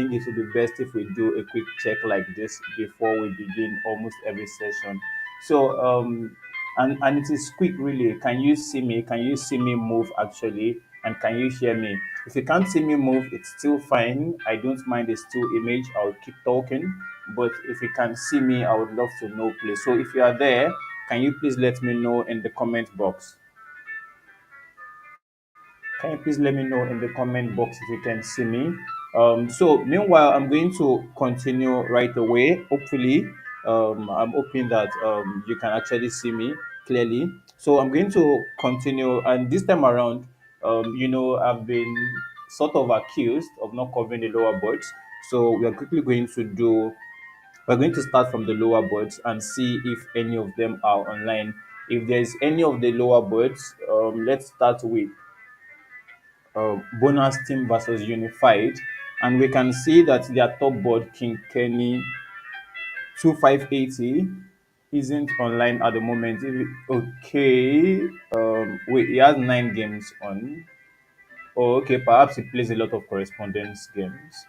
think it would be best if we do a quick check like this before we begin almost every session. So, and it is quick really. Can you see me? Can you see me move actually? And can you hear me? If you can't see me move, it's still fine. I don't mind the still image. I'll keep talking. But if you can see me, I would love to know, please. So if you are there, can you please let me know in the comment box? Can you please let me know in the comment box if you can see me? So meanwhile, I'm going to continue right away. Hopefully, I'm hoping that you can actually see me clearly. So I'm going to continue, and this time around, I've been sort of accused of not covering the lower boards. So we are quickly going to do. We're going to start from the lower boards and see if any of them are online. If there's any of the lower boards, let's start with bonus team versus unified, and we can see that their top board King Kenny 2580 isn't online at the moment. Okay, wait, he has 9 games on. Oh, okay, perhaps he plays a lot of correspondence games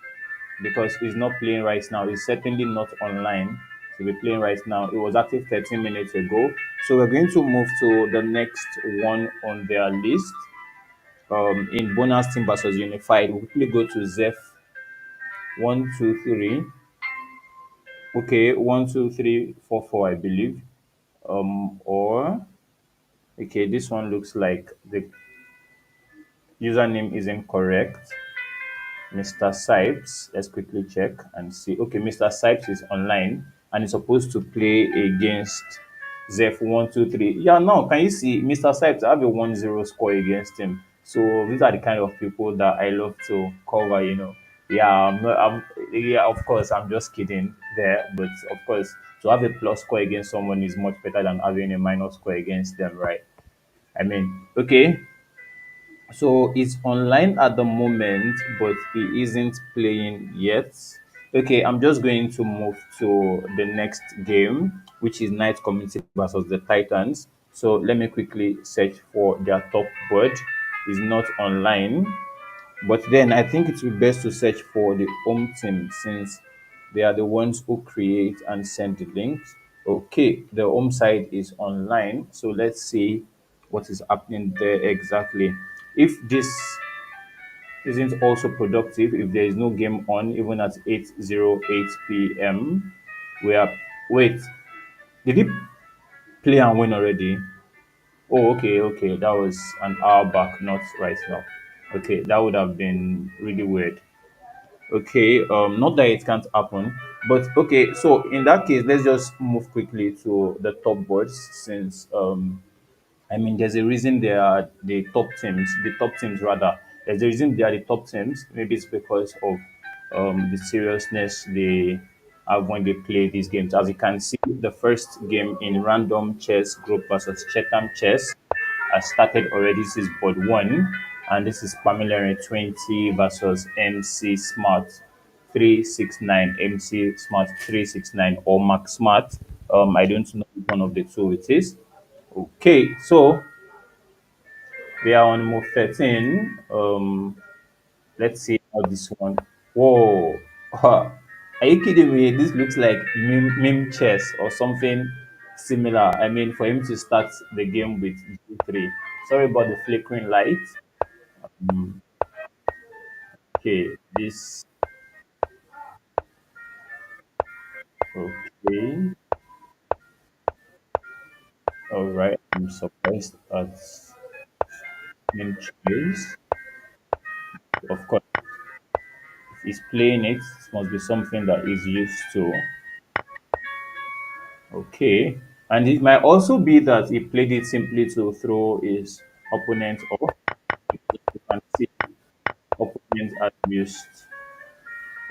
because he's not playing right now. He's certainly not online to be playing right now. It was active 13 minutes ago. So we're going to move to the next one on their list. In bonus team versus unified, we quickly go to Zeph 123. Okay, 12344, I believe. Or okay, this one looks like the username is incorrect. Mr. Sipes, let's quickly check and see. Okay, Mr. Sipes is online and is supposed to play against Zeph 123. Yeah, now can you see Mr. Sipes? I have a 1-0 score against him. So these are the kind of people that I love to cover. Yeah, yeah, of course, I'm just kidding there, but of course, to have a plus score against someone is much better than having a minus score against them, right? I mean, okay, so he's online at the moment, but he isn't playing yet. Okay, I'm just going to move to the next game, which is Knight Community versus the Titans. So let me quickly search for their top board. Is not online. But then I think it would be best to search for the home team since they are the ones who create and send the links. Okay, the home side is online. So let's see what is happening there exactly. If this isn't also productive, if there is no game on, even at 8:08 p.m., we are. Wait, did he play and win already? Oh, okay, okay. That was an hour back, not right now. Okay, that would have been really weird. Okay, not that it can't happen, but okay. So in that case, let's just move quickly to the top boards since I mean there's a reason they are the top teams rather. There's a reason they are the top teams. Maybe it's because of the seriousness they have when they play these games. As you can see, the first game in Random Chess Group versus Chatham Chess has started already. This is board one, and this is Pamela 20 versus MC Smart 369, MC Smart 369, or Max Smart. I don't know which one of the two it is. Okay, so we are on move 13. Let's see how this one. Whoa, are you kidding me? This looks like meme chess or something similar. I mean, for him to start the game with G3. Sorry about the flickering light. Okay, this. Okay, all right. I'm surprised at meme chess. Of course, if he's playing it, it must be something that he's used to. Okay. And it might also be that he played it simply to throw his opponent off. You can see opponent has used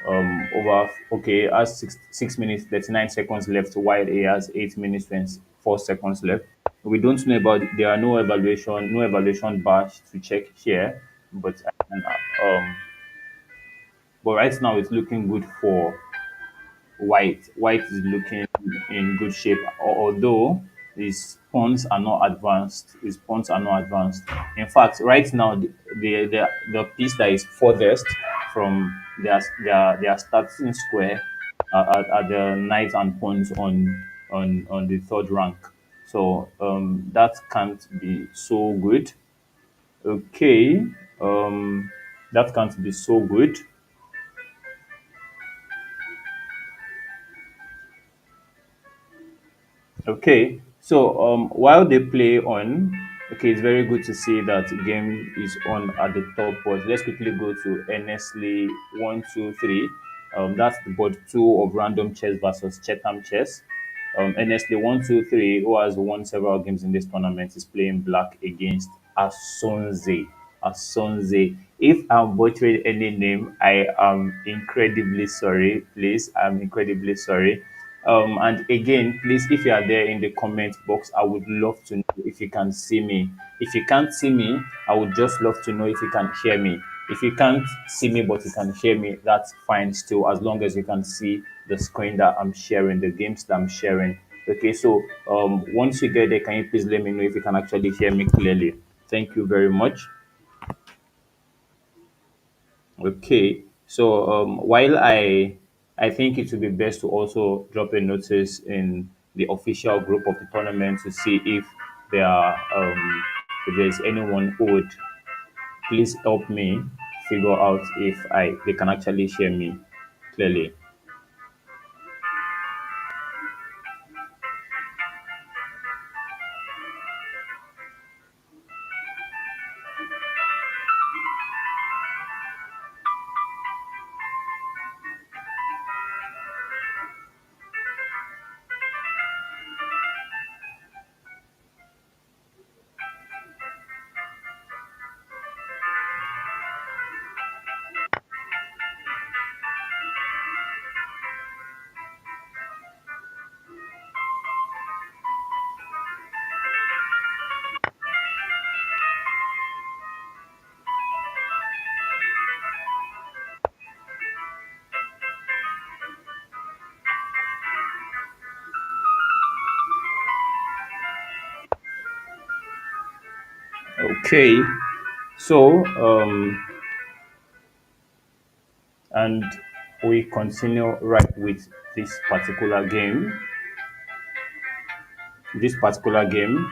over okay, has 6 minutes 39 seconds left while he has 8 minutes 24 seconds left. We don't know about there are no evaluation badge to check here, but but right now it's looking good for White. White is looking in good shape, although his pawns are not advanced. His pawns are not advanced. In fact, right now, the piece that is furthest from their starting square at the knight and pawns on the third rank. So that can't be so good. Okay, that can't be so good. Okay, so while they play on, okay, it's very good to see that game is on at the top. But let's quickly go to Nestle 1, 2, 3. That's the board two of Random Chess versus Chatham Chess. Nestle 1, 2, 3, who has won several games in this tournament, is playing black against Asonze. Asonze. If I'm butchering any name, I am incredibly sorry. Please, I'm incredibly sorry. And again, please, if you are there in the comment box, I would love to know if you can see me. If you can't see me, I would just love to know if you can hear me. If you can't see me but you can hear me, that's fine still, as long as you can see the screen that I'm sharing, the games that I'm sharing. Okay, so once you get there, can you please let me know if you can actually hear me clearly? Thank you very much. Okay, so while I think it would be best to also drop a notice in the official group of the tournament to see there are if there's anyone who would please help me figure out if I they can actually hear me clearly. Okay, so and we continue right with this particular game. This particular game,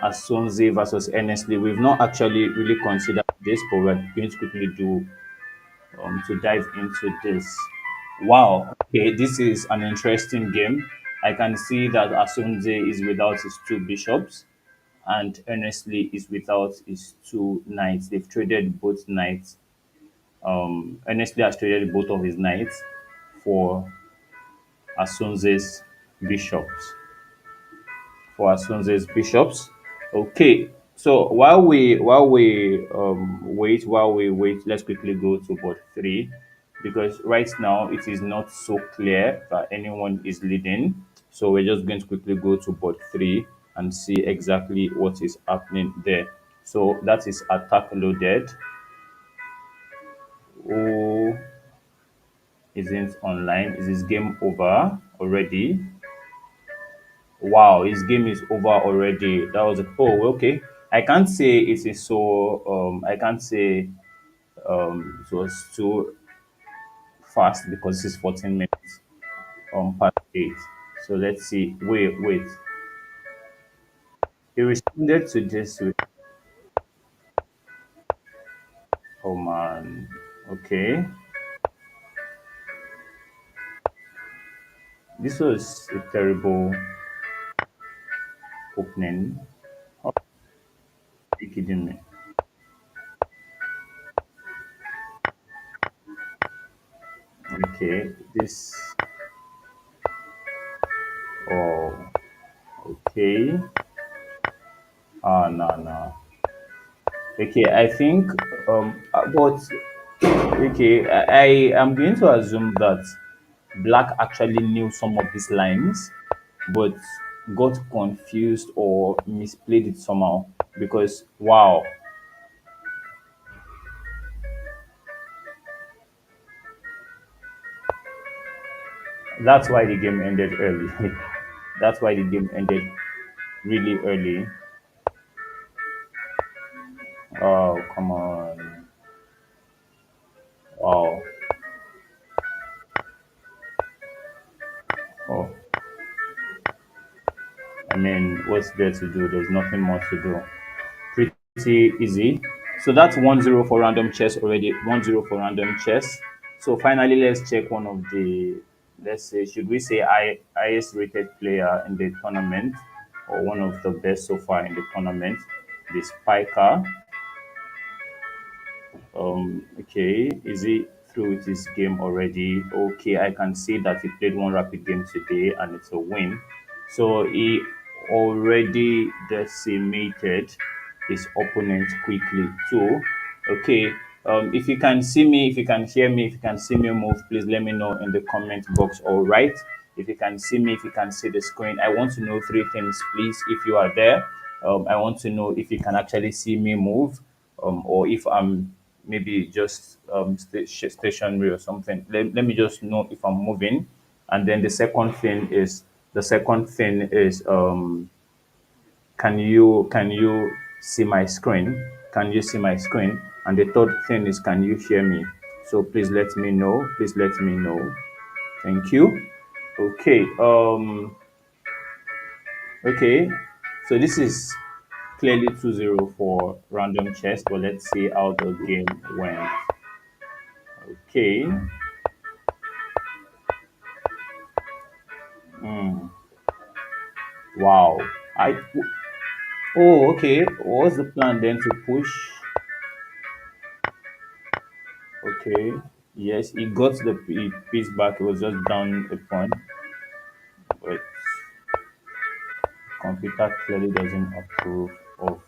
as Sonze versus Earnestly, we've not actually really considered this, but we're going to quickly do to dive into this. Wow, okay, this is an interesting game. I can see that Asunze is without his two bishops, and Earnestly is without his two knights. They've traded both knights. Earnestly has traded both of his knights for Asunze's bishops. Bishops. Okay, so while we wait, let's quickly go to board three, because right now it is not so clear that anyone is leading. So we're just going to quickly go to board three and see exactly what is happening there. So that is attack loaded. Who isn't online? Is his game over already? Wow, his game is over already. That was a okay. I can't say it is so I can't say it was too fast because it's 14 minutes past 8. So let's see. Wait. He responded to this with oh man. Okay. This was a terrible opening. Oh, are you kidding me? Okay. This oh okay. Ah no. Okay, I think but okay, I am going to assume that Black actually knew some of these lines, but got confused or misplayed it somehow. Because wow, that's why the game ended early. That's why the game ended really early. Oh come on, wow. mean, what's there to do? There's nothing more to do. Pretty easy. So that's 1-0 for random chess already. 1-0 for random chess. So finally, let's check one of the, let's say, should we say highest rated player in the tournament, or one of the best so far in the tournament, the Spiker. Okay, is he through with his game already? Okay, I can see that he played one rapid game today and it's a win. So he already decimated his opponent quickly too. Okay, if you can see me, if you can hear me, if you can see me move, please let me know in the comment box. All right, if you can see me, if you can see the screen, I want to know three things, please. If you are there, I want to know if you can actually see me move, or if I'm maybe just stationary or something. Let me just know if I'm moving. And then the second thing is can you see my screen? Can you see my screen? And the third thing is, can you hear me? So please let me know. Please let me know. Thank you. Okay. Okay. So this is clearly 2-0 for random chess, but let's see how the game went. Okay. Wow. I Oh, okay. What's the plan then, to push? Okay. Yes, he got the piece back. It was just down a point, but computer clearly doesn't approve of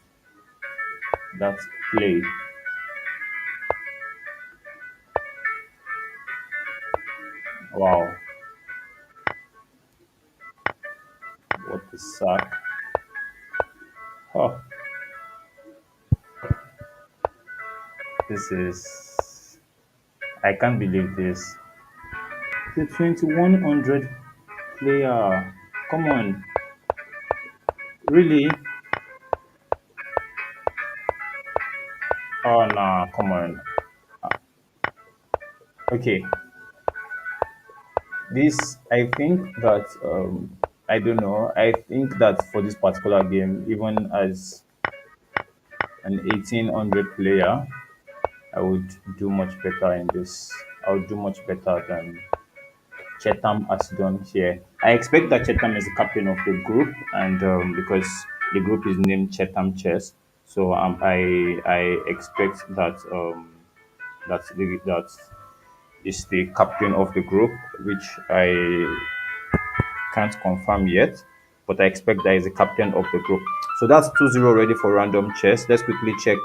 that play. Wow. What a sack. Oh, this is. I can't believe this. The 2100 player. Come on. Really? Oh, nah. Come on. Okay. This, I think that, I don't know. I think that for this particular game, even as an 1800 player, I would do much better in this. I would do much better than Chetam has done here. I expect that Chetam is the captain of the group, and because the group is named Chetam Chess, so I expect that that is the captain of the group, which I can't confirm yet, but I expect that is the captain of the group. So that's 2-0 ready for random chess. Let's quickly check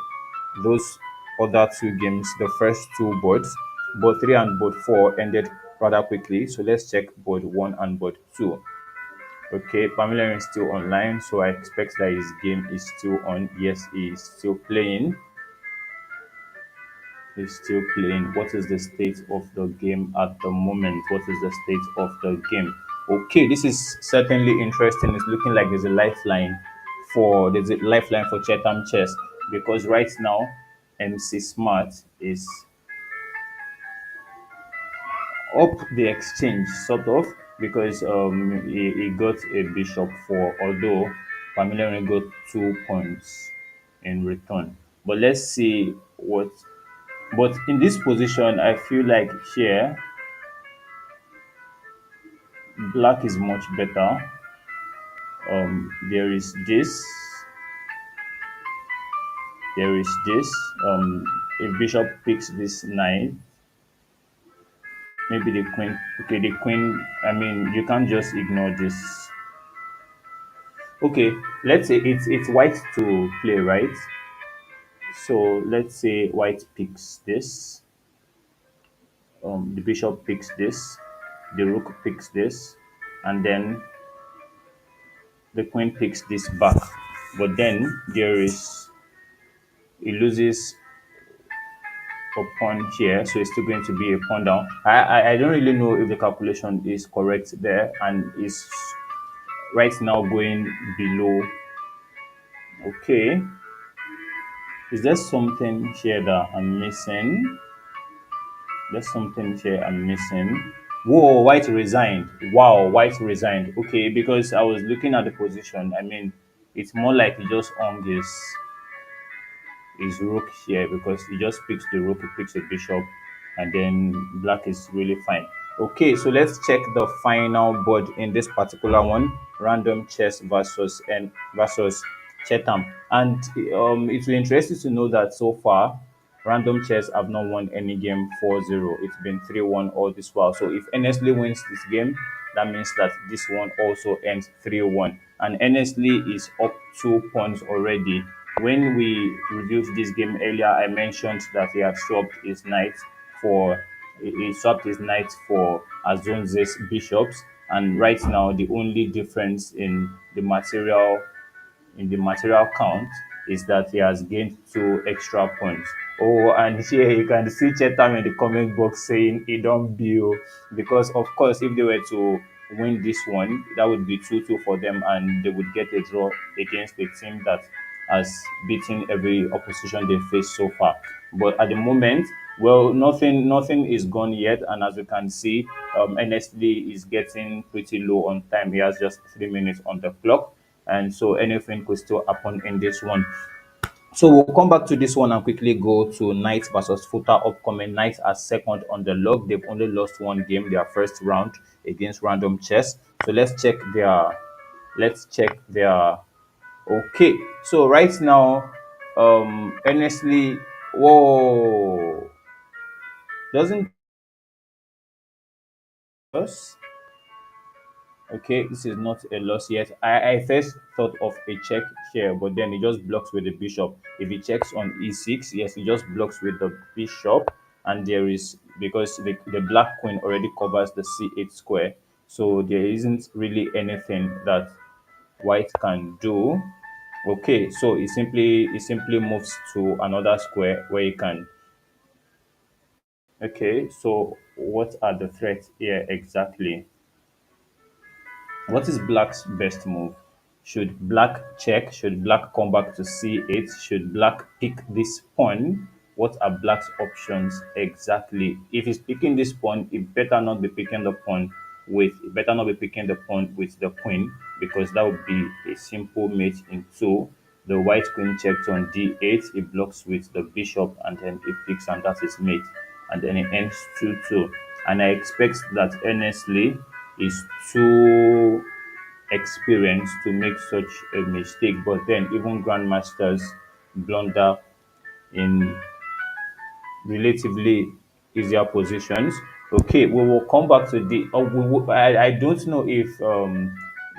those other two games. The first two boards, board 3 and board 4, ended rather quickly. So let's check board 1 and board 2. Okay, Pamela is still online, so I expect that his game is still on. Yes, he is still playing. He's still playing. What is the state of the game at the moment? What is the state of the game? Okay, this is certainly interesting. It's looking like there's a lifeline for Chatham Chess, because right now MC Smart is up the exchange, sort of, because he got a bishop for, although Pamela only got 2 points in return. But let's see what. But in this position, I feel like here black is much better. There is this. There is this. If bishop picks this knight, maybe the queen. Okay, the queen. I mean, you can't just ignore this. Okay, let's say it's white to play, right? So let's say white picks this. The bishop picks this. The rook picks this, and then the queen picks this back. But then he loses a pawn here, so it's still going to be a pawn down. I don't really know if the calculation is correct there, and is right now going below. Okay, is there something here that I'm missing? There's something here I'm missing. Whoa, white resigned. Wow, white resigned. Okay, because I was looking at the position. I mean, it's more like he just hung his rook here because he just picks the rook, he picks the bishop, and then black is really fine. Okay, so let's check the final board in this particular one: random chess versus Chatham. And it will interest you to know that so far random chess have not won any game 4-0. It's been 3-1 all this while. So if Nestle wins this game, that means that this one also ends 3-1. And Nestle is up 2 points already. When we reviewed this game earlier, I mentioned that he had swapped his knight for he swapped his knight for Azonze's bishops. And right now, the only difference in the material count is that he has gained 2 extra points. Oh, and here you can see Chetam in the comment box saying he don't bill because of course if they were to win this one, that would be 2-2 for them and they would get a draw against a team that has beaten every opposition they faced so far. But at the moment, well, nothing is gone yet, and as you can see, NSD is getting pretty low on time. He has just 3 minutes on the clock, and so anything could still happen in this one. So we'll come back to this one and quickly go to Knight versus Footer upcoming. Knight are second on the log. They've only lost one game, their first round against Random Chess. So let's check their okay. So right now, honestly, whoa, doesn't us. Okay, this is not a loss yet. I first thought of a check here, but then it just blocks with the bishop. If he checks on e6, yes, it just blocks with the bishop. And there is, because the black queen already covers the c8 square, so there isn't really anything that white can do. Okay, so it simply moves to another square where you can. Okay, so what are the threats here exactly? What is black's best move? Should black check? Should black come back to c8? Should black pick this pawn? What are black's options exactly? If he's picking this pawn, it better not be picking the pawn with the queen because that would be a simple mate in two. The white queen checks on d8, it blocks with the bishop and then it picks and that is mate. And then it ends 2-2. And I expect that honestly is too experienced to make such a mistake. But then even grandmasters blunder in relatively easier positions. Okay, we will come back to the. I don't know if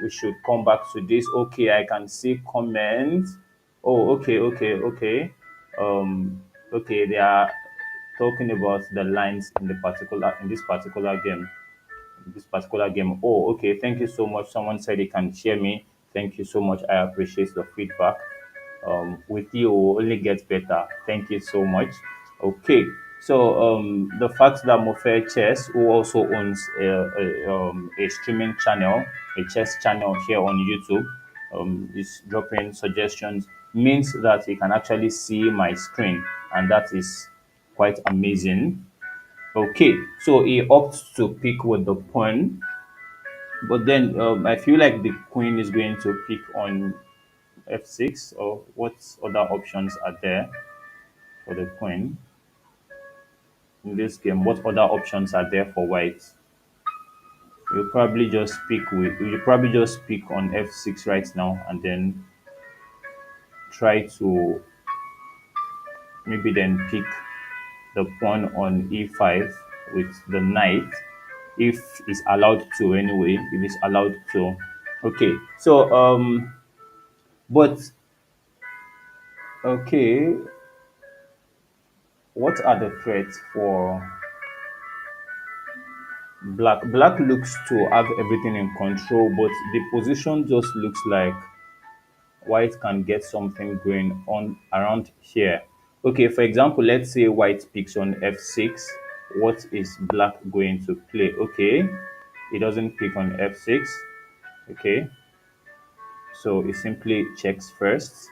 we should come back to this. Okay, I can see comments. Oh, okay. Um, okay, they are talking about the lines in this particular game. Oh, okay. Thank you so much. Someone said they can hear me. Thank you so much. I appreciate the feedback. With you, we'll only get better. Thank you so much. Okay. So the fact that Mofe Chess, who also owns a streaming channel, a chess channel here on YouTube, is dropping suggestions means that he can actually see my screen, and that is quite amazing. Okay, so he opts to pick with the pawn, but then I feel like the queen is going to pick on f6, or what other options are there for the queen in this game? What other options are there for white? You probably just pick on f6 right now and then try to maybe then pick the pawn on e5 with the knight if it's allowed to anyway, if it's allowed to. Okay, so but okay, what are the threats for black? Black looks to have everything in control, but the position just looks like white can get something going on around here. Okay, for example, let's say white picks on f6. What is black going to play? Okay, it doesn't pick on f6. Okay, so it simply checks first.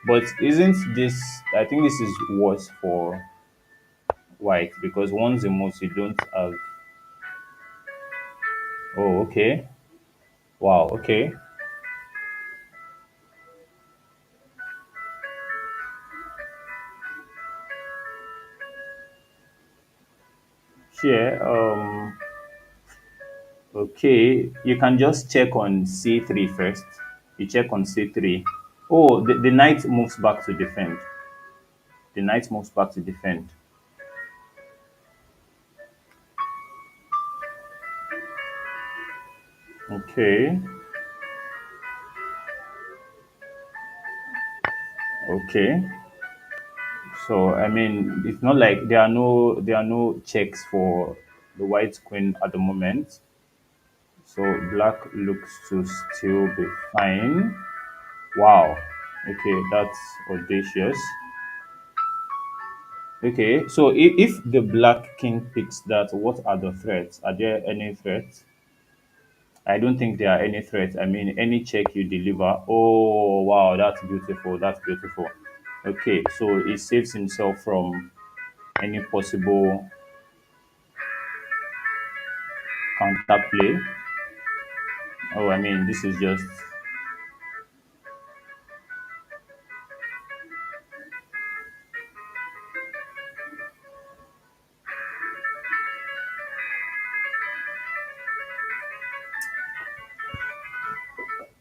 But isn't this, I think this is worse for white because once the moves you don't have Oh, okay. Wow, okay. Sure. Okay, you can just check on C3 first. You check on C3. Oh, the knight moves back to defend. The knight moves back to defend. Okay, okay. So I mean, it's not like there are no checks for the white queen at the moment. So black looks to still be fine. Wow. Okay, that's audacious. Okay, so if the black king picks that, what are the threats? Are there any threats? I don't think there are any threats. I mean, any check you deliver. Oh, wow, that's beautiful. That's beautiful. Okay, so he saves himself from any possible counterplay. Oh, I mean, this is just.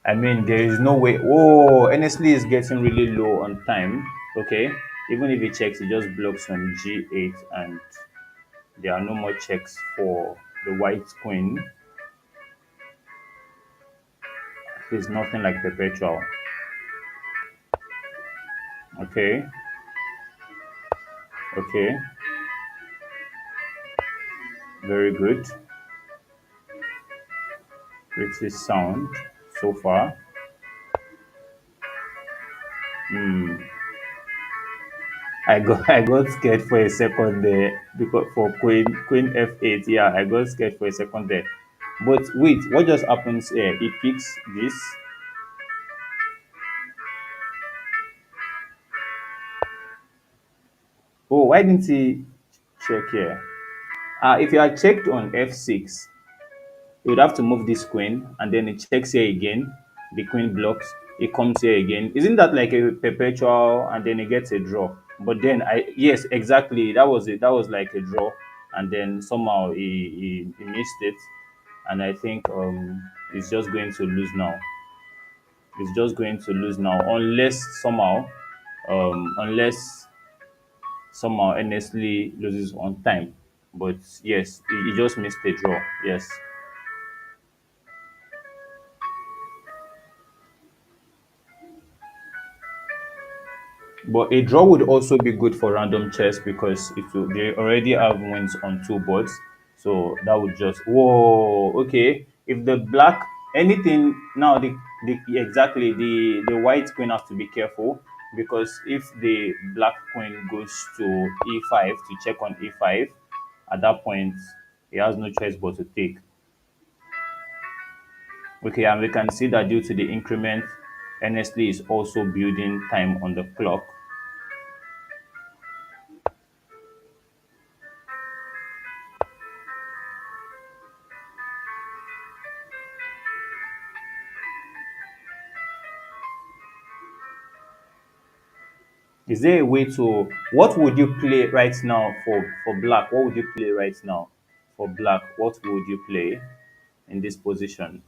I mean, there is no way. Oh, honestly, it's getting really low on time. Okay, even if he checks, he just blocks on G8, and there are no more checks for the white queen. It's nothing like perpetual. Okay, okay, very good. Pretty sound so far. Hmm. I got scared for a second there because for queen f8. Yeah, I got scared for a second there. But wait, what just happens here? He picks this. Oh, why didn't he check here? If you had checked on f6, you would have to move this queen, and then it checks here again. The queen blocks. It comes here again. Isn't that like a perpetual? And then it gets a draw. But then yes, exactly. That was it. That was like a draw, and then somehow he missed it, and I think he's just going to lose now. He's just going to lose now, unless somehow honestly loses on time. But yes, he just missed the draw. Yes. But a draw would also be good for random chess because they already have wins on two boards. So that would just whoa, okay. If the black anything now the exactly the white queen has to be careful because if the black queen goes to e5 to check on e5, at that point he has no choice but to take. Okay, and we can see that due to the increment, NSD is also building time on the clock. Is there a way to what would you play right now for black? What would you play right now for black? What would you play in this position?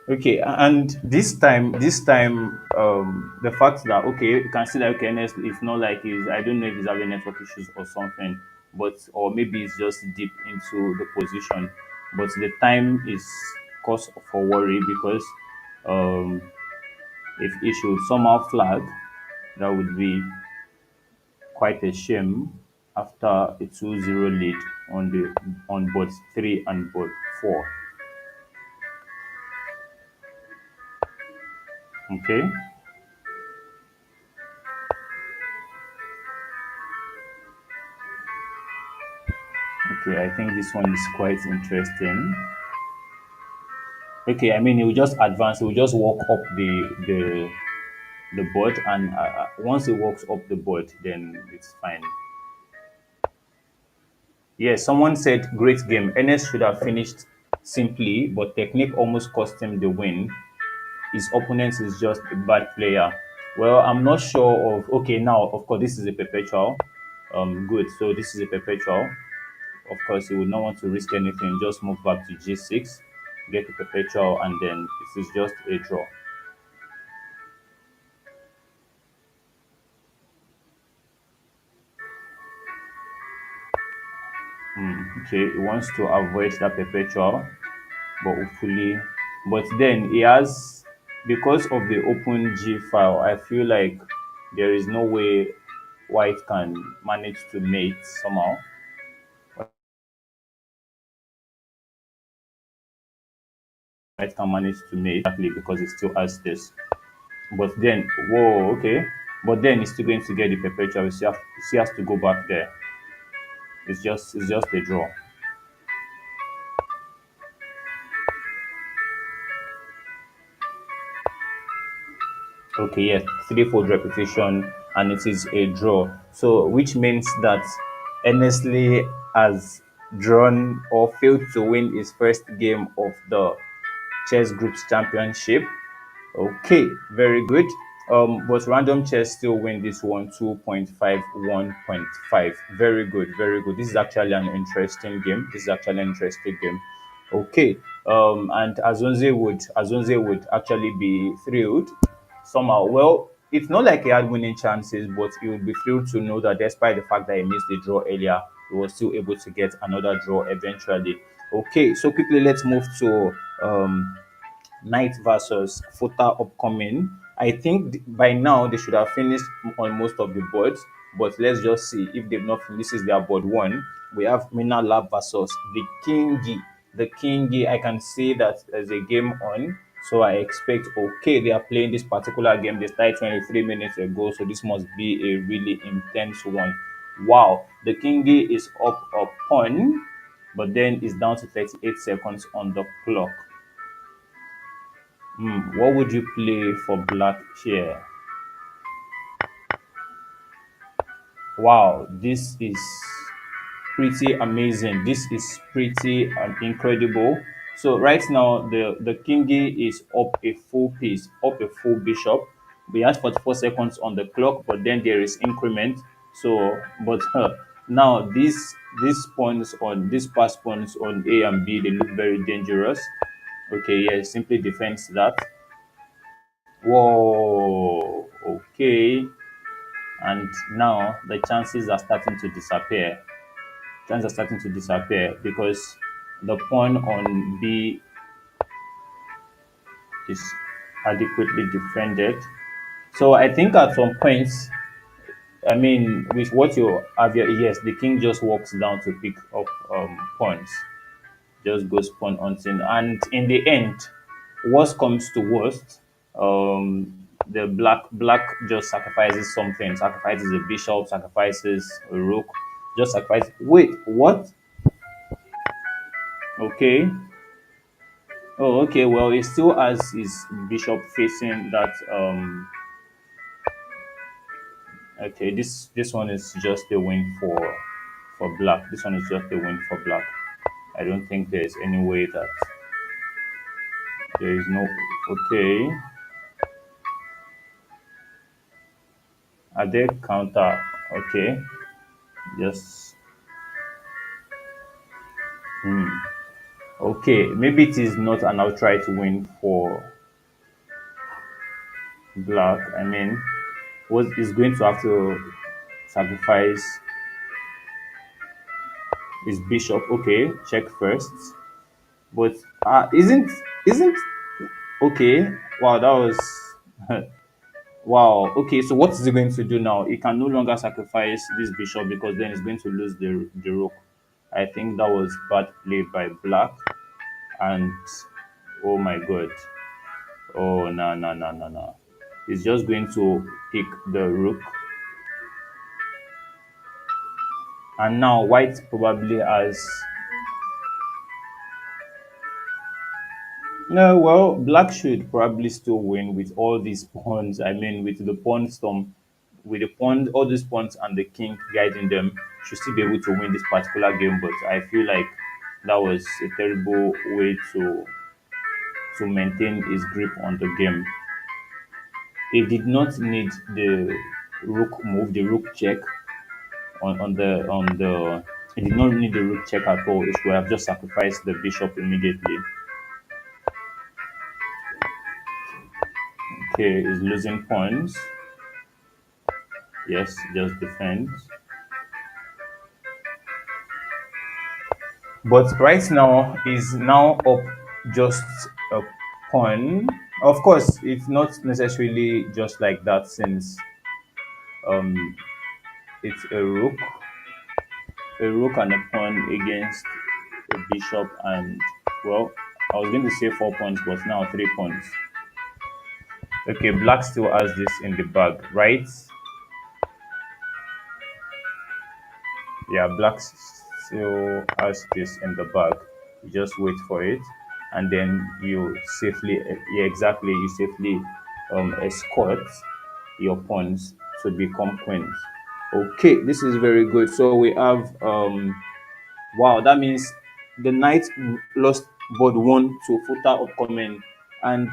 Okay, and this time, the fact that okay, you can see that okay, honestly, it's not like he's I don't know if he's having network issues or something, but or maybe it's just deep into the position. But the time is cause for worry because um, if he should somehow flag, that would be quite a shame after a 2-0 lead on board 3 and board 4. Okay, okay, I think this one is quite interesting. Okay, I mean he will just advance, he will just walk up the board, and once he walks up the board, then it's fine. Yes, someone said great game. Ernest should have finished simply, but technique almost cost him the win. His opponent is just a bad player. Well, I'm not sure of. Okay, now of course this is a perpetual. Good. So this is a perpetual. Of course, he would not want to risk anything. Just move back to G6, get a perpetual, and then it is just a draw. Okay, he wants to avoid that perpetual, but hopefully, but then he has, because of the open G file. I feel like there is no way White can manage to mate somehow. White can manage to mate exactly because it still has this. But then, whoa, okay. But then he's still going to get the perpetual. He has to go back there. It's just a draw. Okay, yes, threefold repetition, and it is a draw. So, which means that Earnestly has drawn or failed to win his first game of the Chess Groups Championship. Okay, very good. But random chess still win this one 2.51.5. Very good, very good. This is actually an interesting game. This is actually an interesting game. Okay. And Azonze would actually be thrilled somehow. Well, it's not like he had winning chances, but he would be thrilled to know that despite the fact that he missed the draw earlier, he was still able to get another draw eventually. Okay, so quickly let's move to Knight versus Fota upcoming. I think by now they should have finished on most of the boards, but let's just see if they've not finished. This is their board one. We have Mina Lab versus the Kingi. The Kingi, I can see that there's a game on, so I expect okay, they are playing this particular game. They started 23 minutes ago, so this must be a really intense one. Wow, the Kingi is up a pawn, but then it's down to 38 seconds on the clock. What would you play for black here? Wow, this is pretty amazing. This is pretty incredible. So right now the kingi is up a full piece, up a full bishop. We have 44 seconds on the clock, but then there is increment. So, but now these pawns on these pass pawns on A and B, they look very dangerous. Okay, yeah, simply defends that. Whoa, okay. And now the chances are starting to disappear. Chances are starting to disappear because the pawn on B is adequately defended. So I think at some points, I mean, with what you have here, yes, the king just walks down to pick up pawns, just goes pawn hunting, and in the end, worst comes to worst, the black just sacrifices something, sacrifices a bishop, sacrifices a rook, just sacrifice. Wait, what? Okay. Oh, okay. Well, he still has his bishop facing that. Okay, this one is just a win for black. This one is just a win for black. I don't think there is any way that there is no. Okay, are there counter? Okay, just okay. Maybe it is not an outright win for black. I mean, what is going to have to sacrifice his bishop? Okay, check first. But isn't okay? Wow, that was wow. Okay, so what is he going to do now? He can no longer sacrifice this bishop because then he's going to lose the rook. I think that was bad play by black. And oh my god. Oh no no no no no. He's just going to pick the rook. And now white probably has no, well, black should probably still win with all these pawns. I mean, with the pawn storm, with the pawn, all these pawns and the king guiding them. should still be able to win this particular game. But I feel like that was a terrible way to maintain his grip on the game. He did not need the rook move, the rook check on the. He did not need the rook check at all. He should have just sacrificed the bishop immediately. Okay, he's losing points. Yes, just defends. But right now is now up just a pawn. Of course, it's not necessarily just like that since um it's a rook and a pawn against a bishop and well, I was going to say 4 points, but now 3 points. Okay, black still has this in the bag, right? Yeah, black still has this in the bag. You just wait for it, and then you safely, yeah, exactly, you safely escort your pawns to become queens. Okay, this is very good. So we have wow, that means the knight lost board one to footer upcoming. And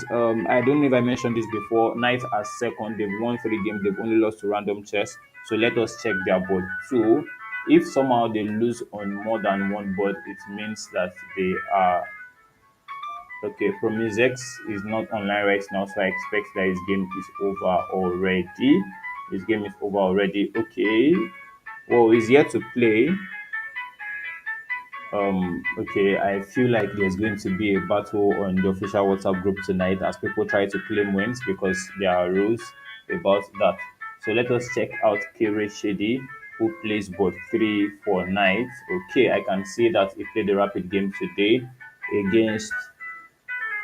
I don't know if I mentioned this before. Knight as second, they've won 3 games, they've only lost to random chess. So let us check their board. So if somehow they lose on more than one board, it means that they are okay. Promise X is not online right now, so I expect that his game is over already. His game is over already. Okay. Well, he's yet to play. Okay, I feel like there's going to be a battle on the official WhatsApp group tonight as people try to claim wins because there are rules about that. So let us check out Kere Shady, who plays board 3 for knight. Okay, I can see that he played a rapid game today against.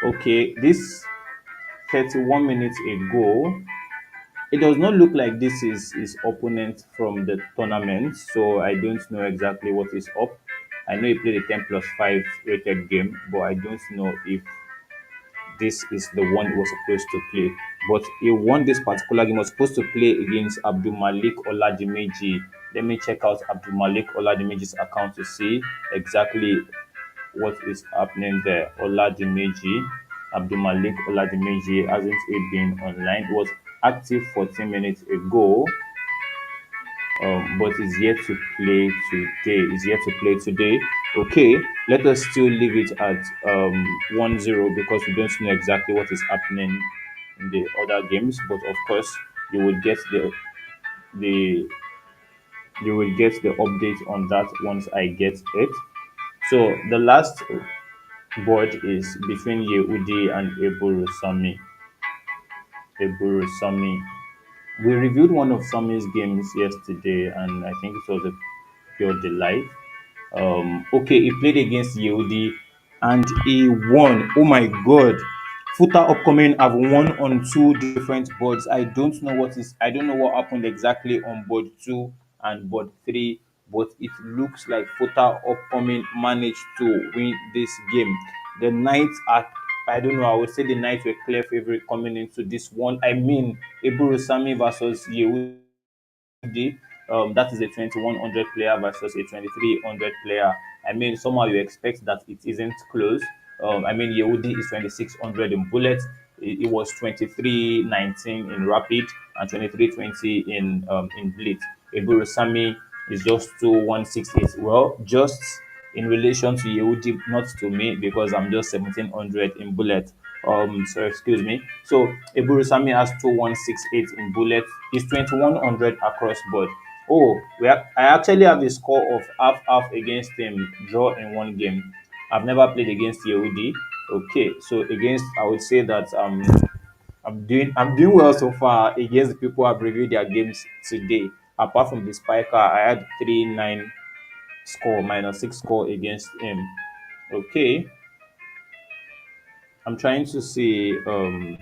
Okay, this 31 minutes ago, it does not look like this is his opponent from the tournament, so I don't know exactly what is up. I know he played a 10 plus 5 rated game, but I don't know if this is the one he was supposed to play. But he won this particular game. He was supposed to play against Abdul Malik Oladimeji. Let me check out Abdul Malik Oladimeji's account to see exactly what is happening there. Oladimeji, Abdul Malik Oladimeji hasn't he been online? He was active 14 minutes ago, but is yet to play today. Is yet to play today. Okay, let us still leave it at 1-0 because we don't know exactly what is happening in the other games. But of course, you will get the you will get the update on that once I get it. So the last board is between Yehudi and Eburu Sami. We reviewed one of Sami's games yesterday, and I think it was a pure delight. Okay, he played against Yehudi and he won. Oh my god. Footer upcoming have won on 2 different boards. I don't know what happened exactly on board 2 and board 3, but it looks like Footer upcoming managed to win this game. The Knights are I don't know, I would say the Knights were clear favorite coming into this one. I mean Eburu Sami versus Yehudi. That is a 2100 player versus a 2300 player. I mean, somehow you expect that it isn't close. I mean, Yehudi is 2600 in bullet. It was 2319 in rapid and 2320 in blitz. Eburu Sami is just 2168. Well, just in relation to Yehudi, not to me because I'm just 1700 in bullet. So excuse me. So Eburu Sami has 2168 in bullet. He's 2100 across board. Oh, I actually have a score of half half against him, draw in one game. I've never played against Yehudi. Okay, so against I would say that I'm doing well so far against the people I've reviewed their games today. Apart from the spiker, I had 3-9 score minus 6 score against him. Okay, I'm trying to see on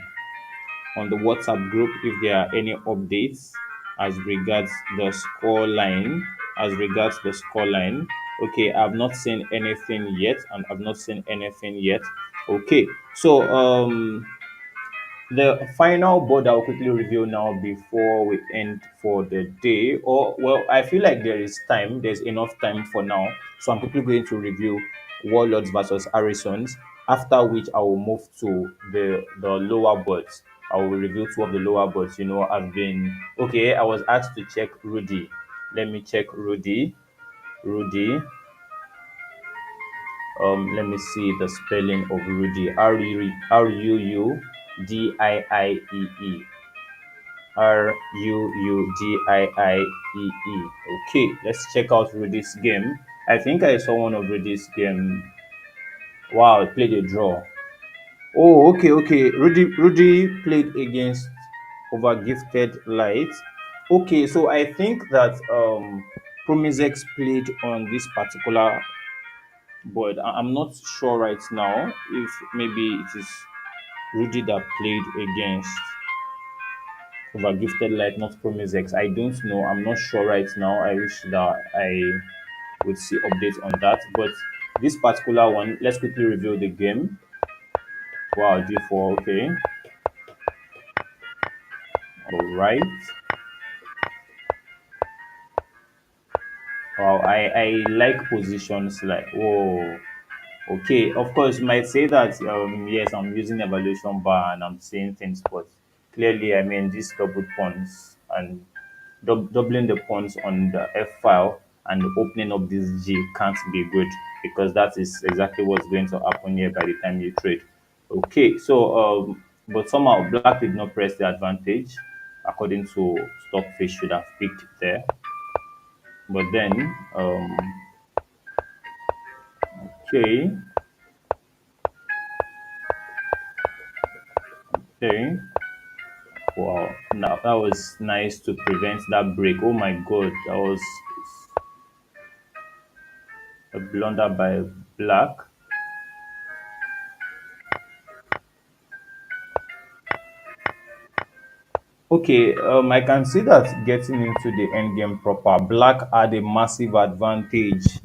the WhatsApp group if there are any updates as regards the score line. As regards the score line, okay, I've not seen anything yet, and I've not seen anything yet. Okay, so The final board I'll quickly review now before we end for the day. Or, well, I feel like there is time, there's enough time for now. So I'm quickly going to review Warlords versus Harrisons, after which I will move to the lower boards. I will review two of the lower boards. I've been okay. I was asked to check Rudy. Let me check Rudy. Rudy. Let me see the spelling of Rudy. Ruudii. Ruudii. Okay, let's check out Rudy's game. I think I saw one of Rudy's game. Wow, he played a draw. Oh, okay, okay. Rudy played against Overgifted Light. Okay, so I think that Promisex played on this particular board. I'm not sure right now if maybe it is Rudy that played against Overgifted Light, not Promisex. I don't know. I'm not sure right now. I wish that I would see updates on that. But this particular one, let's quickly review the game. Wow, G4, okay. All right. Wow, I like positions like, whoa. Okay, of course, you might say that yes, I'm using evaluation bar and I'm seeing things, but clearly, I mean, these double pawns and doubling the pawns on the F file and opening up this G can't be good, because that is exactly what's going to happen here by the time you trade. Okay, so but somehow Black did not press the advantage according to Stockfish should have picked there, but then okay, okay. Wow, now that was nice to prevent that break. Oh my god, that was a blunder by Black. Okay, I can see that getting into the end game proper, Black had a massive advantage.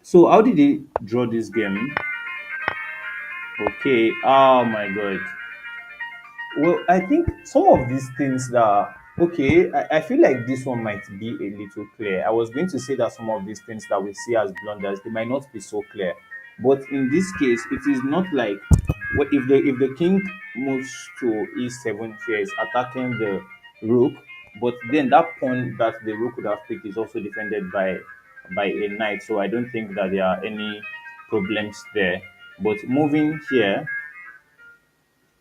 So how did he draw this game? Okay, oh my god. Well, I think some of these things that okay, I feel like this one might be a little clear. I was going to say that some of these things that we see as blunders, they might not be so clear. But in this case, it is not like if the king moves to e7 here is attacking the rook, but then that pawn that the rook would have picked is also defended by a knight. So I don't think that there are any problems there. But moving here,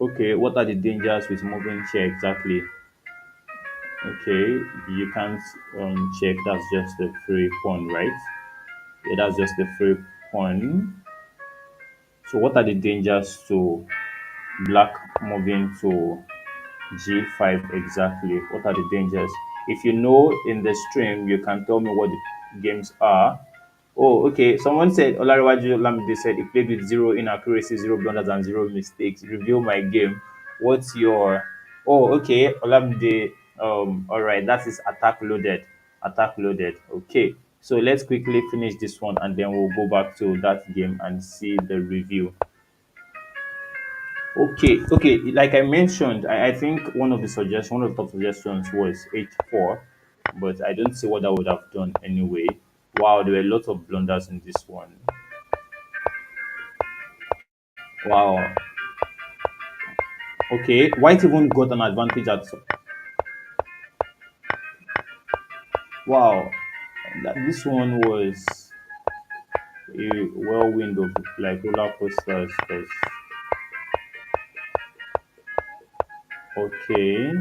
okay, what are the dangers with moving here exactly? Okay, you can't check. That's just a free pawn, right? Yeah, that's just a free pawn. So, what are the dangers to black moving to g5 exactly? What are the dangers? If you know in the stream, you can tell me what the games are. Oh, okay. Someone said Olariwaju Lamide said he played with zero inaccuracy, zero blunders, and zero mistakes. Review my game. What's your? Oh, okay. Olamide. All right. That is attack loaded. Attack loaded. Okay. So let's quickly finish this one, and then we'll go back to that game and see the review. Okay. Okay. Like I mentioned, I think one of the top suggestions was h4, but I don't see what I would have done anyway. Wow, there were lots of blunders in this one. Wow. Okay, White even got an advantage at. Wow, this one was a whirlwind of like roller coasters. Cause okay,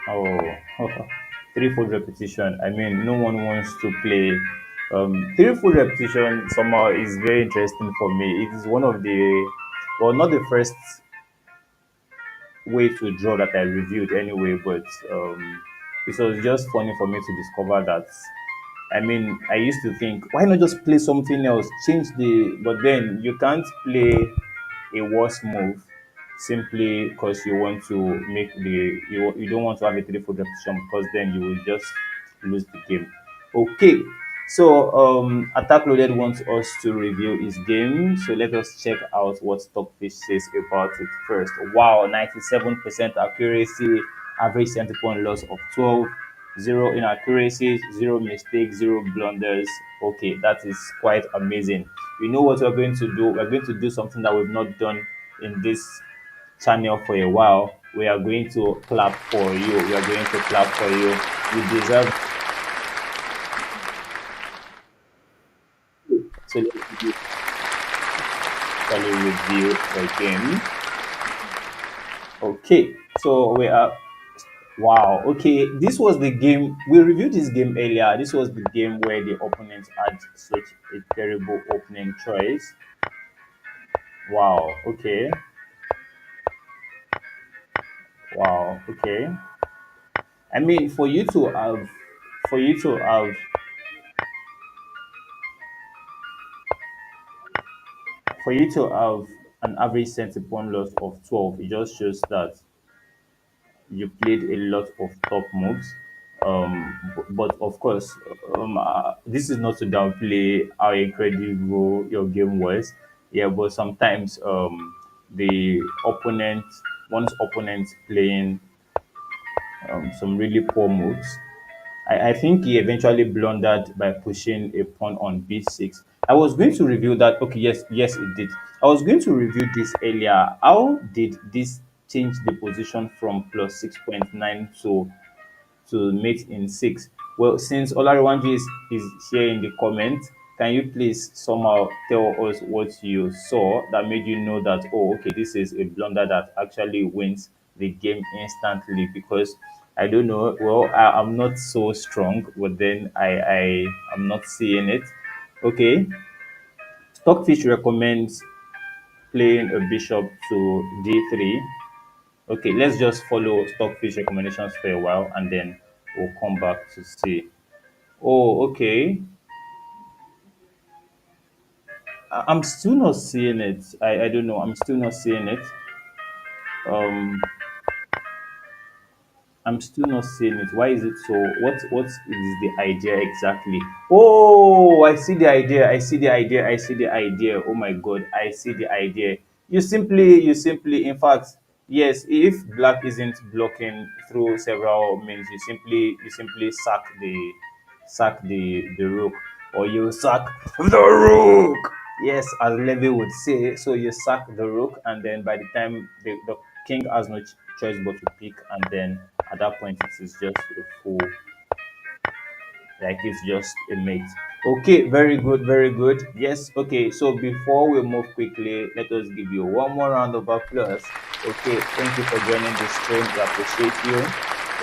oh, threefold repetition. I mean, no one wants to play. Threefold repetition somehow is very interesting for me. It is one of the, well, not the first way to draw that I reviewed anyway, but it was just funny for me to discover that. I mean, I used to think, why not just play something else, change the, but then you can't play a worse move simply because you want to make you don't want to have a three-fold repetition, because then you will just lose the game. Okay, So Attack Loaded wants us to review his game. So let us check out what Stockfish says about it first. Wow, 97% accuracy, average center point loss of 12, zero inaccuracies, zero mistakes, zero blunders. Okay, that is quite amazing. You know what we're going to do? We're going to do something that we've not done in this channel for a while. We are going to clap for you. We are going to clap for you. You deserve. So let's actually review the game. Okay, so we are. Wow. Okay, this was the game we reviewed this game earlier. This was the game where the opponent had such a terrible opening choice. Wow. Okay. Wow. Okay. I mean, for you to have, for you to have an average center point loss of 12, it just shows that you played a lot of top moves. But of course, this is not to downplay how incredible your game was. Yeah, but sometimes the opponent, one's opponent playing some really poor moves. I think he eventually blundered by pushing a pawn on b6. I was going to review that. Okay, yes, yes, it did. I was going to review this earlier. How did this change the position from plus 6.9 to mate in 6? Well, since Olariwanji is here in the comment, can you please somehow tell us what you saw that made you know that, oh, okay, this is a blunder that actually wins the game instantly? Because I don't know, well, I'm not so strong, but then I'm not seeing it. Okay, Stockfish recommends playing a bishop to d3. Okay, let's just follow Stockfish recommendations for a while and then we'll come back to see. Oh, okay. I'm still not seeing it. I don't know. I'm still not seeing it. Um, I'm still not seeing it. Why is it so? What is the idea exactly? Oh, I see the idea. I see the idea. I see the idea. Oh my god, I see the idea. You simply, in fact, yes. If black isn't blocking through several means, you simply sack the rook, or you sack the rook. Yes, as Levy would say. So you sack the rook, and then by the time the king has no choice but to pick, and then at that point it is just a full, like it's just a mate. Okay, very good, very good. Yes, okay. So before we move quickly, let us give you one more round of applause. Okay, thank you for joining the stream. We appreciate you.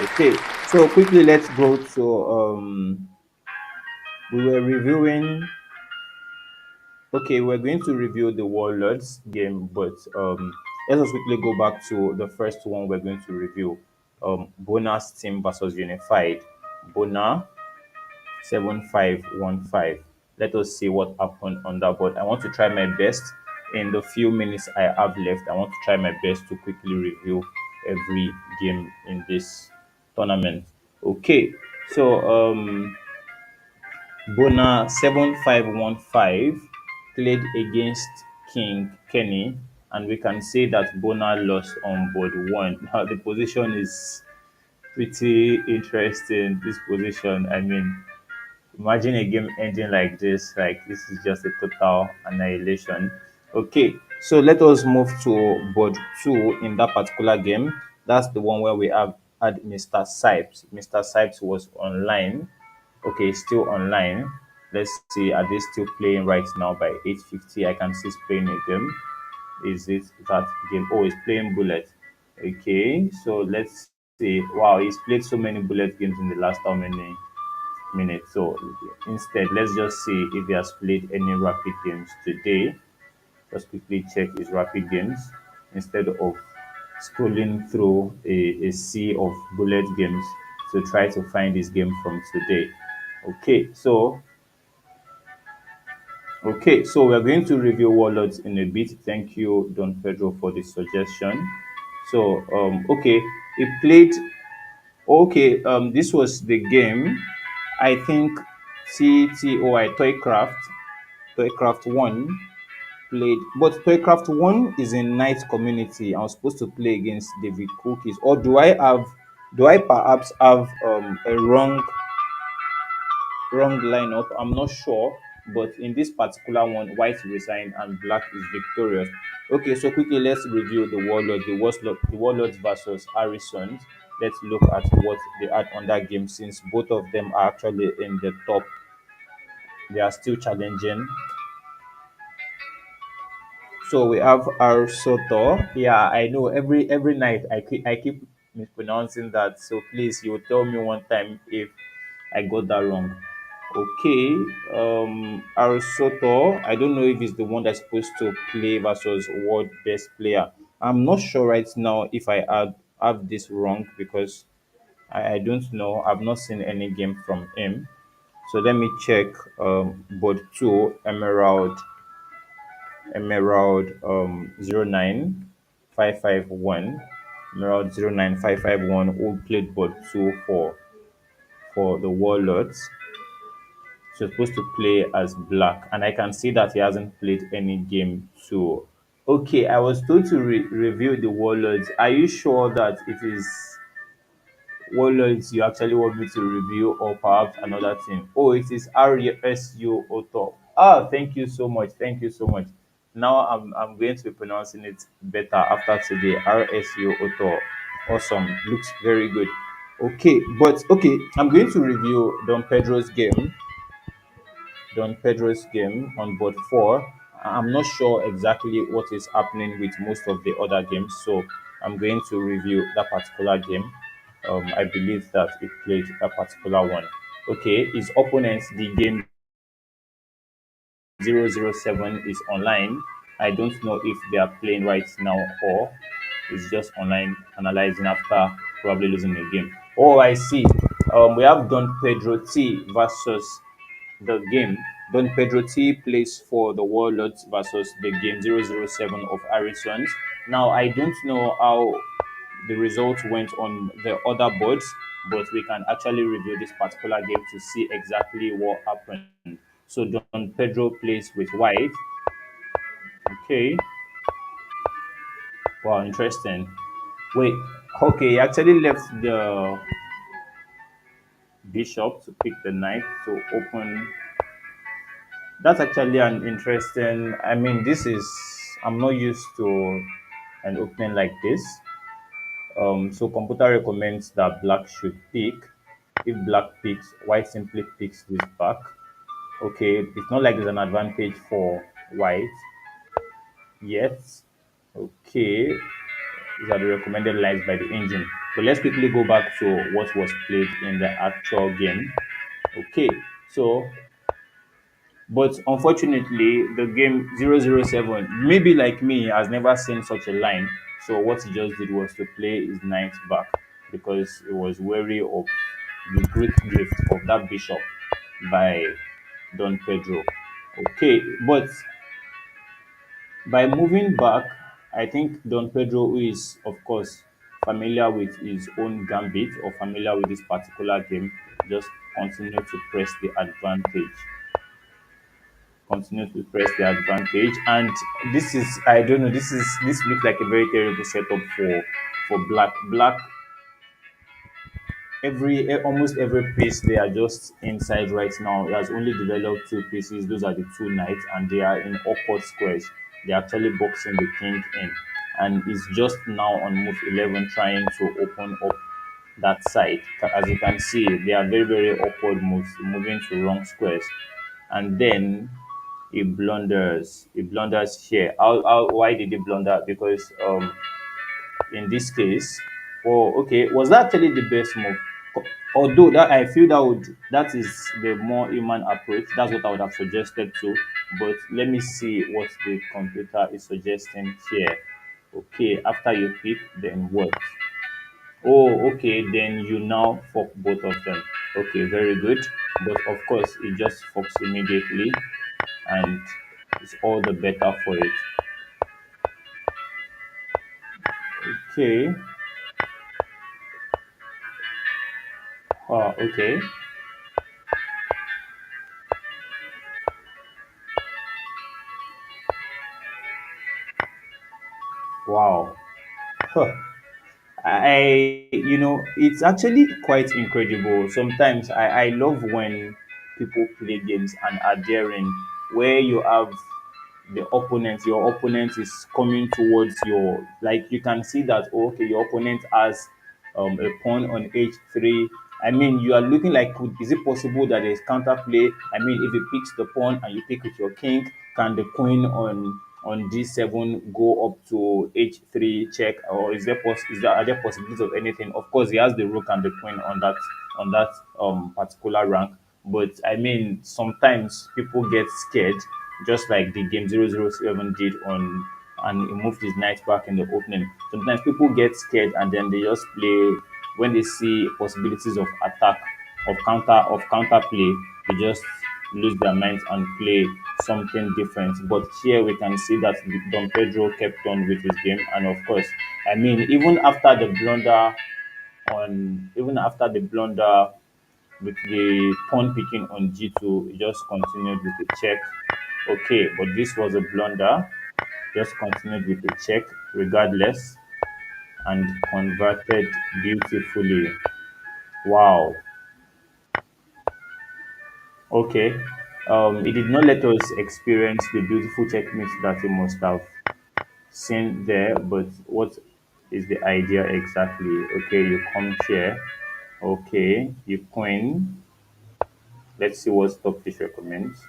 Okay, so quickly let's go to we were reviewing. Okay, we're going to review the Warlords game, but let us quickly go back to the first one we're going to review. Bona's team versus Unified. Bona 7515. Let us see what happened on that board. I want to try my best in the few minutes I have left. I want to try my best to quickly review every game in this tournament. Okay, so Bona 7515 played against King Kenny, and we can say that Bona lost on board one. Now, the position is pretty interesting. This position, I mean, imagine a game ending like this. Like, this is just a total annihilation. Okay, so let us move to board two in that particular game. That's the one where we have had Mr. Sipes. Mr. Sipes was online. Okay, still online. Let's see, are they still playing right now by 8:50? I can see he's playing a game. Is it that game? Oh, he's playing Bullet. Okay, so let's see. Wow, he's played so many Bullet games in the last how many minutes? So instead, let's just see if he has played any rapid games today. Just quickly check his rapid games instead of scrolling through a sea of bullet games to try to find his game from today. Okay, so we're going to review Warlords in a bit. Thank you, Don Pedro, for the suggestion. So okay, he played. Okay, this was the game. I think Toycraft. Toycraft 1 played, but Toycraft 1 is in Knight community. I'm supposed to play against David Cookies. Or do I perhaps have a wrong lineup? I'm not sure. But in this particular one, white resigned and black is victorious. Okay, so quickly let's review the Warlords. The Warlords versus Harrisons. Let's look at what they had on that game since both of them are actually in the top. They are still challenging. So we have our Soto. Yeah, I know. Every night I keep mispronouncing that. So please, you tell me one time if I got that wrong. Okay. Our Soto. I don't know if it's the one that's supposed to play versus world best player. I'm not sure right now if I have this wrong because I don't know. I've not seen any game from him. So let me check. Board two, Emerald 09551, Emerald 09551, who played board 2 for the Warlords. So supposed to play as black, and I can see that he hasn't played any game 2. Okay, I was told to review the Warlords. Are you sure that it is Warlords you actually want me to review, or perhaps another thing? Oh, it is RSU Auto. Ah, thank you so much. Thank you so much. Now I'm going to be pronouncing it better after today. RSU Auto. Awesome. Looks very good. Okay, but okay, I'm going to review Don Pedro's game on board 4. I'm not sure exactly what is happening with most of the other games, so I'm going to review that particular game. I believe that he played a particular one. Okay, his opponents, the game 007 is online. I don't know if they are playing right now or it's just online analyzing after probably losing the game. Oh, I see. We have Don Pedro T versus the game. Don Pedro T plays for the Warlords versus the game 007 of Harrison's. Now, I don't know how the result went on the other boards, but we can actually review this particular game to see exactly what happened. So Don Pedro plays with white. Okay. Wow, interesting. Wait, okay, he actually left the bishop to pick the knight to open. That's actually an interesting. I mean, I'm not used to an opening like this. So computer recommends that black should pick. If black picks, white simply picks this back. Okay, it's not like there's an advantage for white yet. Okay, these are the recommended lines by the engine. So let's quickly go back to what was played in the actual game. Okay, so but unfortunately, the game 007, maybe like me, has never seen such a line. So what he just did was to play his knight back because he was wary of the great drift of that bishop by Don Pedro. Okay, but by moving back, I think Don Pedro, who is of course familiar with his own gambit or familiar with this particular game, just continue to press the advantage. Continue to press the advantage, and this is, I don't know, this looks like a very terrible setup for black. Black, almost every piece they are just inside right now. He has only developed two pieces. Those are the two knights, and they are in awkward squares. They're actually boxing the king in, and he's just now on move 11 trying to open up that side. As you can see, they are very awkward moves, moving to wrong squares, and then he blunders here. Why did he blunder? Because in this case, oh, okay, was that actually the best move? Although that I feel that is the more human approach. That's what I would have suggested too. But let me see what the computer is suggesting here. Okay, after you pick, then what? Oh, okay, then you now fork both of them. Okay, very good. But of course, it just forks immediately, and it's all the better for it. Okay. Okay. Wow. Huh. It's actually quite incredible. Sometimes I love when people play games and are daring, where you have your opponent is coming towards like you can see that, oh, okay, your opponent has a pawn on h3. I mean, you are looking like, is it possible that there's counterplay? I mean, if he picks the pawn and you pick with your king, can the queen on d7 go up to h3 check, or are there possibilities of anything? Of course, he has the rook and the queen on that particular rank. But I mean, sometimes people get scared, just like the game 007 did on, and he moved his knight back in the opening. Sometimes people get scared and then they just play when they see possibilities of attack, of counter play, they just lose their minds and play something different. But here we can see that Don Pedro kept on with his game, and of course, I mean, even after the blunder with the pawn picking on g2, he just continued with the check. Okay, but this was a blunder. Just continued with the check regardless and converted beautifully. Wow. Okay. It did not let us experience the beautiful checkmate that we must have seen there, but what is the idea exactly? Okay, you come here. Okay, you queen. Let's see what Stockfish recommends.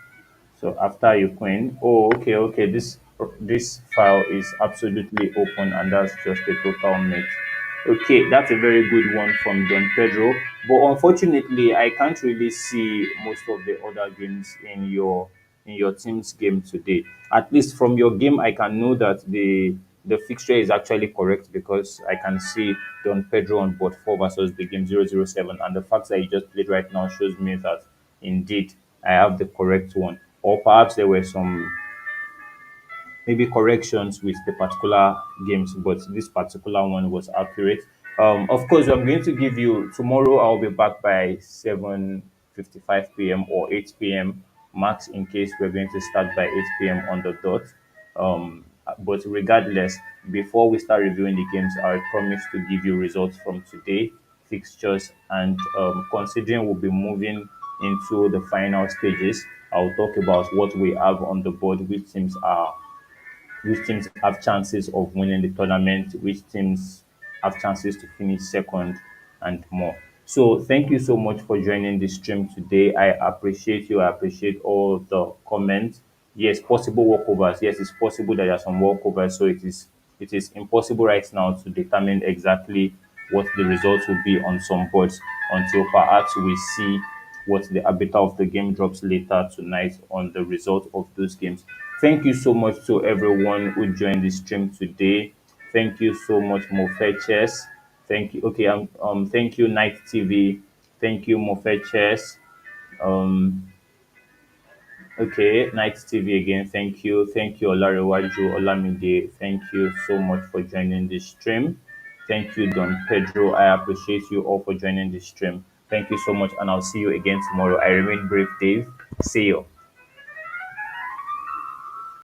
So after you queen, oh, okay, this file is absolutely open, and that's just a total mate. Okay, that's a very good one from Don Pedro. But unfortunately, I can't really see most of the other games in your team's game today. At least from your game, I can know that the fixture is actually correct, because I can see Don Pedro on board 4 versus the game 007, and the fact that you just played right now shows me that indeed I have the correct one. Or perhaps there were some maybe corrections with the particular games, but this particular one was accurate. Of course, I'm going to give you tomorrow. I'll be back by 7:55 p.m. or 8 p.m. max, in case we're going to start by 8 p.m. on the dot. But regardless, before we start reviewing the games, I promise to give you results from today, fixtures, and considering we'll be moving into the final stages, I'll talk about what we have on the board, which teams have chances of winning the tournament, which teams have chances to finish second, and more. So, thank you so much for joining the stream today. I appreciate you. I appreciate all the comments. Yes, possible walkovers. Yes, it's possible that there are some walkovers. So it is impossible right now to determine exactly what the results will be on some boards until perhaps we see what the arbiter of the game drops later tonight on the result of those games. Thank you so much to everyone who joined the stream today. Thank you so much, Mofe Chess. Thank you. Okay, thank you, Night TV. Thank you, Mofe Chess. Um, okay, Night TV again. Thank you. Thank you, Olarewaju Olamide. Thank you so much for joining the stream. Thank you, Don Pedro. I appreciate you all for joining the stream. Thank you so much, and I'll see you again tomorrow. I remain brave, Dave. See you.